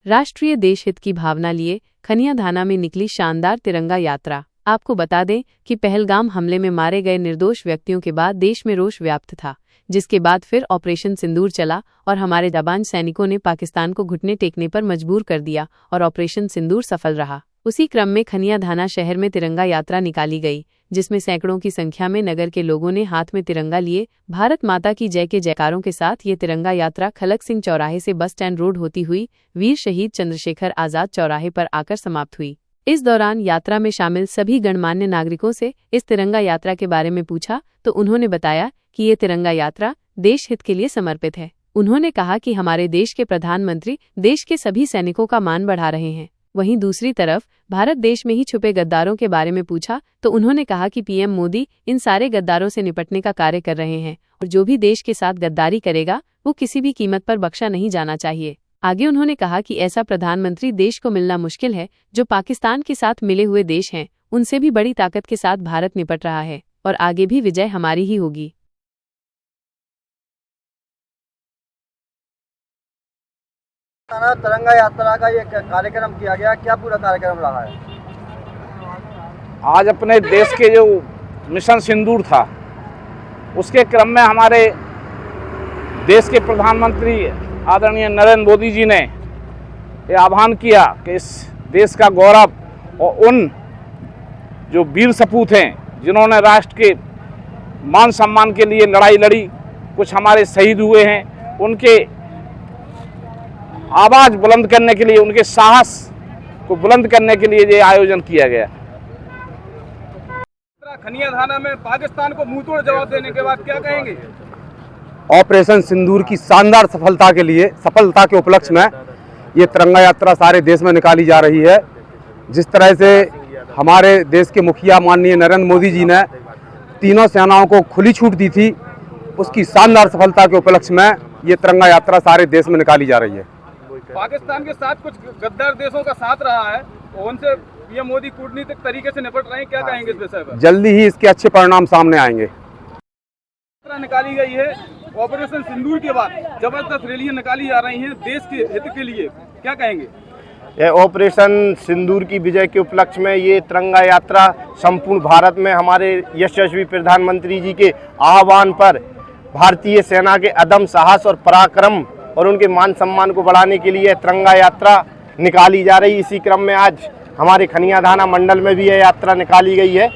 राष्ट्रीय देश हित की भावना लिए खनिया धाना में निकली शानदार तिरंगा यात्रा। आपको बता दें कि पहलगाम हमले में मारे गए निर्दोष व्यक्तियों के बाद देश में रोष व्याप्त था, जिसके बाद फिर ऑपरेशन सिंदूर चला और हमारे जाबांज सैनिकों ने पाकिस्तान को घुटने टेकने पर मजबूर कर दिया और ऑपरेशन सिंदूर सफल रहा। उसी क्रम में खनिया धाना शहर में तिरंगा यात्रा निकाली गई, जिसमें सैकड़ों की संख्या में नगर के लोगों ने हाथ में तिरंगा लिए भारत माता की जय के जयकारों के साथ ये तिरंगा यात्रा खलक सिंह चौराहे से बस स्टैंड रोड होती हुई वीर शहीद चंद्रशेखर आजाद चौराहे पर आकर समाप्त हुई। इस दौरान यात्रा में शामिल सभी गणमान्य नागरिकों से इस तिरंगा यात्रा के बारे में पूछा तो उन्होंने बताया कि ये तिरंगा यात्रा देश हित के लिए समर्पित है। उन्होंने कहा कि हमारे देश के प्रधानमंत्री देश के सभी सैनिकों का मान बढ़ा रहे हैं। वहीं दूसरी तरफ भारत देश में ही छुपे गद्दारों के बारे में पूछा तो उन्होंने कहा कि पीएम मोदी इन सारे गद्दारों से निपटने का कार्य कर रहे हैं और जो भी देश के साथ गद्दारी करेगा वो किसी भी कीमत पर बख्शा नहीं जाना चाहिए। आगे उन्होंने कहा कि ऐसा प्रधानमंत्री देश को मिलना मुश्किल है। जो पाकिस्तान के साथ मिले हुए देश हैं उनसे भी बड़ी ताकत के साथ भारत निपट रहा है और आगे भी विजय हमारी ही होगी। तिरंगा यात्रा का ये कार्यक्रम किया गया, क्या पूरा कार्यक्रम रहा है? आज अपने देश के जो मिशन सिंदूर था उसके क्रम में हमारे देश के प्रधानमंत्री आदरणीय नरेंद्र मोदी जी ने ये आह्वान किया कि इस देश का गौरव और उन जो वीर सपूत हैं जिन्होंने राष्ट्र के मान सम्मान के लिए लड़ाई लड़ी, कुछ हमारे शहीद हुए हैं, उनके आवाज़ बुलंद करने के लिए, उनके साहस को बुलंद करने के लिए ये आयोजन किया गया। खनिया धाना में पाकिस्तान को मुंहतोड़ जवाब देने के बाद क्या कहेंगे? ऑपरेशन सिंदूर की शानदार सफलता के उपलक्ष्य में ये तिरंगा यात्रा सारे देश में निकाली जा रही है। जिस तरह से हमारे देश के मुखिया माननीय नरेंद्र मोदी जी ने तीनों सेनाओं को खुली छूट दी थी, उसकी शानदार सफलता के उपलक्ष्य में ये तिरंगा यात्रा सारे देश में निकाली जा रही है। पाकिस्तान के साथ कुछ गद्दार देशों का साथ रहा है, उनसे पीएम मोदी कूटनीतिक तरीके से निपट रहे हैं, क्या कहेंगे इस विषय पर? जल्दी ही इसके अच्छे परिणाम सामने आएंगे। निकाली गई है ऑपरेशन सिंदूर के बाद जबरदस्त रैलियां निकाली जा रही हैं देश के हित के लिए, क्या कहेंगे? ये ऑपरेशन सिंदूर की विजय के उपलक्ष्य में ये तिरंगा यात्रा संपूर्ण भारत में हमारे यशस्वी प्रधानमंत्री जी के आह्वान पर भारतीय सेना के अदम्य साहस और पराक्रम और उनके मान सम्मान को बढ़ाने के लिए तिरंगा यात्रा निकाली जा रही। इसी क्रम में आज हमारे खनिया धाना मंडल में भी यह यात्रा निकाली गई है।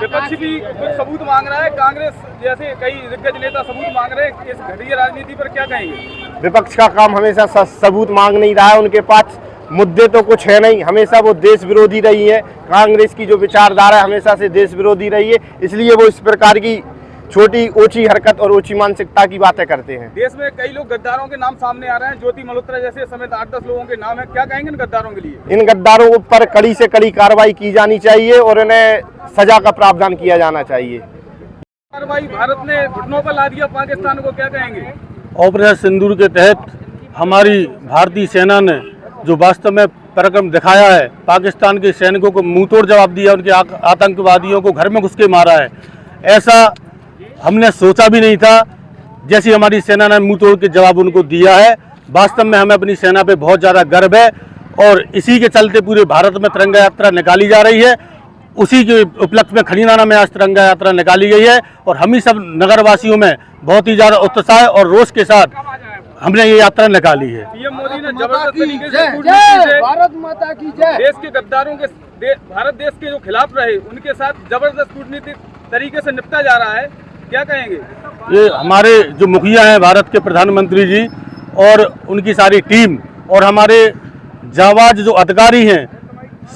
विपक्ष भी कुछ सबूत मांग रहा है, कांग्रेस जैसे कई दिग्गज नेता सबूत मांग रहे हैं, इस घटिया राजनीति पर क्या कहेंगे? विपक्ष का काम हमेशा सबूत मांग नहीं रहा है, उनके पास मुद्दे तो कुछ है नहीं, हमेशा वो देश विरोधी रही है। कांग्रेस की जो विचारधारा है हमेशा से देश विरोधी रही है, इसलिए वो इस प्रकार की छोटी ऊंची हरकत और ऊंची मानसिकता की बातें करते हैं। देश में कई लोग गद्दारों के नाम सामने आ रहे हैं, ज्योति मल्होत्रा जैसे समेत 8-10 लोगों के नाम है, क्या कहेंगे इन गद्दारों के लिए? इन गद्दारों पर कड़ी से कड़ी कार्रवाई की जानी चाहिए और इन्हें सजा का प्रावधान किया जाना चाहिए। कार्रवाई भारत ने घुटनों पर ला दिया पाकिस्तान को, क्या कहेंगे? ऑपरेशन सिंदूर के तहत हमारी भारतीय सेना ने जो वास्तव में पराक्रम दिखाया है, पाकिस्तान के सैनिकों को मुंहतोड़ जवाब दिया, उनके आतंकवादियों को घर में घुस के मारा है। ऐसा हमने सोचा भी नहीं था। जैसी हमारी सेना ने मुंहतोड़ के जवाब उनको दिया है, वास्तव में हमें अपनी सेना पे बहुत ज़्यादा गर्व है और इसी के चलते पूरे भारत में तिरंगा यात्रा निकाली जा रही है। उसी के उपलक्ष्य में खनिया धाना में आज तिरंगा यात्रा निकाली गई है और हम ही सब नगरवासियों में बहुत ही ज़्यादा उत्साह और रोष के साथ हमने ये यात्रा निकाली है। पीएम मोदी ने जबरदस्त तरीके से भारत माता की जय देश के गद्दारों के भारत देश के जो खिलाफ रहे उनके साथ जबरदस्त कूटनीतिक तरीके से निपटा जा रहा है, क्या कहेंगे? ये हमारे जो मुखिया हैं भारत के प्रधानमंत्री जी और उनकी सारी टीम और हमारे जाबाज जो अधिकारी हैं,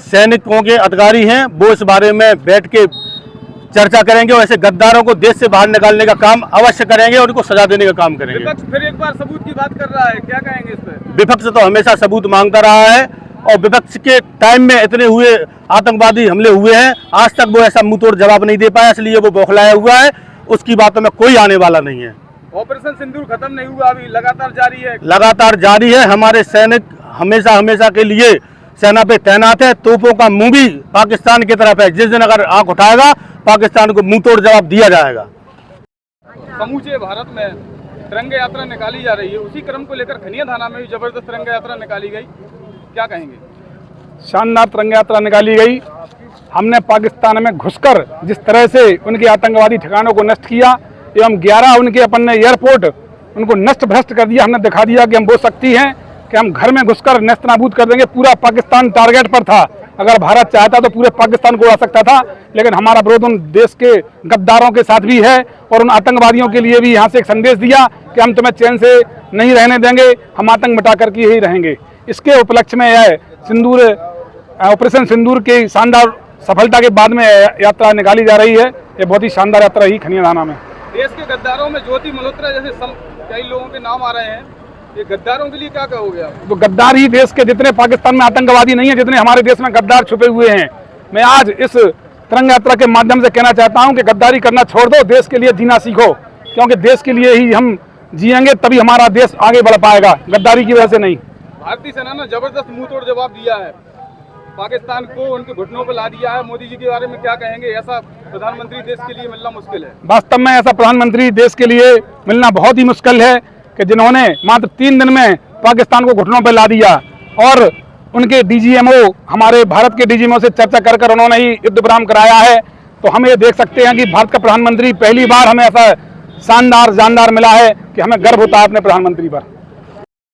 सैनिकों के अधिकारी हैं, वो इस बारे में बैठ के चर्चा करेंगे और ऐसे गद्दारों को देश से बाहर निकालने का काम अवश्य करेंगे और उनको सजा देने का काम करेंगे। विपक्ष फिर एक बार सबूत की बात कर रहा है, क्या कहेंगे इस पर? विपक्ष तो हमेशा सबूत मांगता रहा है और विपक्ष के टाइम में इतने हुए आतंकवादी हमले हुए हैं, आज तक वो ऐसा मुंहतोड़ जवाब नहीं दे पाया, इसलिए वो बौखलाया हुआ है। उसकी बातों में कोई आने वाला नहीं है। ऑपरेशन सिंदूर खत्म नहीं हुआ, अभी लगातार जारी है। लगातार जारी है। हमारे सैनिक हमेशा के लिए सेना पे तैनात है। तोपों का मुंह भी पाकिस्तान की तरफ है। जिस दिन अगर आंख उठाएगा पाकिस्तान को मुंहतोड़ जवाब दिया जाएगा। समूचे भारत में तिरंगा यात्रा निकाली जा रही है, उसी क्रम को लेकर खनिया थाना में भी जबरदस्त तिरंगा यात्रा निकाली गई, क्या कहेंगे? शानदार तिरंगा यात्रा निकाली गई। हमने पाकिस्तान में घुसकर जिस तरह से उनके आतंकवादी ठिकानों को नष्ट किया एवं 11 उनके अपन ने एयरपोर्ट उनको नष्ट भ्रष्ट कर दिया। हमने दिखा दिया कि हम वो शक्ति हैं कि हम घर में घुसकर नष्ट नाबूद कर देंगे। पूरा पाकिस्तान टारगेट पर था। अगर भारत चाहता तो पूरे पाकिस्तान को उड़ा सकता था, लेकिन हमारा विरोध उन देश के गद्दारों के साथ भी है और उन आतंकवादियों के लिए भी यहाँ से एक संदेश दिया कि हम तुम्हें चैन से नहीं रहने देंगे, हम आतंक मिटा करके यही रहेंगे। इसके उपलक्ष्य में यह सिंदूर ऑपरेशन सिंदूर की शानदार सफलता के बाद में यात्रा निकाली जा रही है। ये बहुत ही शानदार यात्रा रही खनिया थाना में। देश के गद्दारों में ज्योति मल्होत्रा जैसे कई लोगों के नाम आ रहे हैं, ये गद्दारों के लिए क्या कहोगे आप? तो गद्दार ही देश के, जितने पाकिस्तान में आतंकवादी नहीं है, जितने हमारे देश में गद्दार छुपे हुए हैं। मैं आज इस तिरंगा यात्रा के माध्यम से कहना चाहता हूं कि गद्दारी करना छोड़ दो, देश के लिए जीना सीखो, क्योंकि देश के लिए ही हम जिएंगे तभी हमारा देश आगे बढ़ पाएगा, गद्दारी की वजह से नहीं। भारतीय सेना ने जबरदस्त मुंह तोड़ जवाब दिया है, पाकिस्तान को उनके घुटनों पर ला दिया है। मोदी जी के बारे में क्या कहेंगे? ऐसा प्रधानमंत्री देश के लिए मिलना मुश्किल है। वास्तव में ऐसा प्रधानमंत्री देश के लिए मिलना बहुत ही मुश्किल है कि जिन्होंने मात्र 3 दिन में पाकिस्तान को घुटनों पर ला दिया और उनके डीजीएमओ, हमारे भारत के डीजीएमओ से चर्चा कर उन्होंने ही युद्ध विराम कराया है। तो हम ये देख सकते हैं कि भारत का प्रधानमंत्री, पहली बार हमें ऐसा शानदार जानदार मिला है कि हमें गर्व होता है अपने प्रधानमंत्री पर।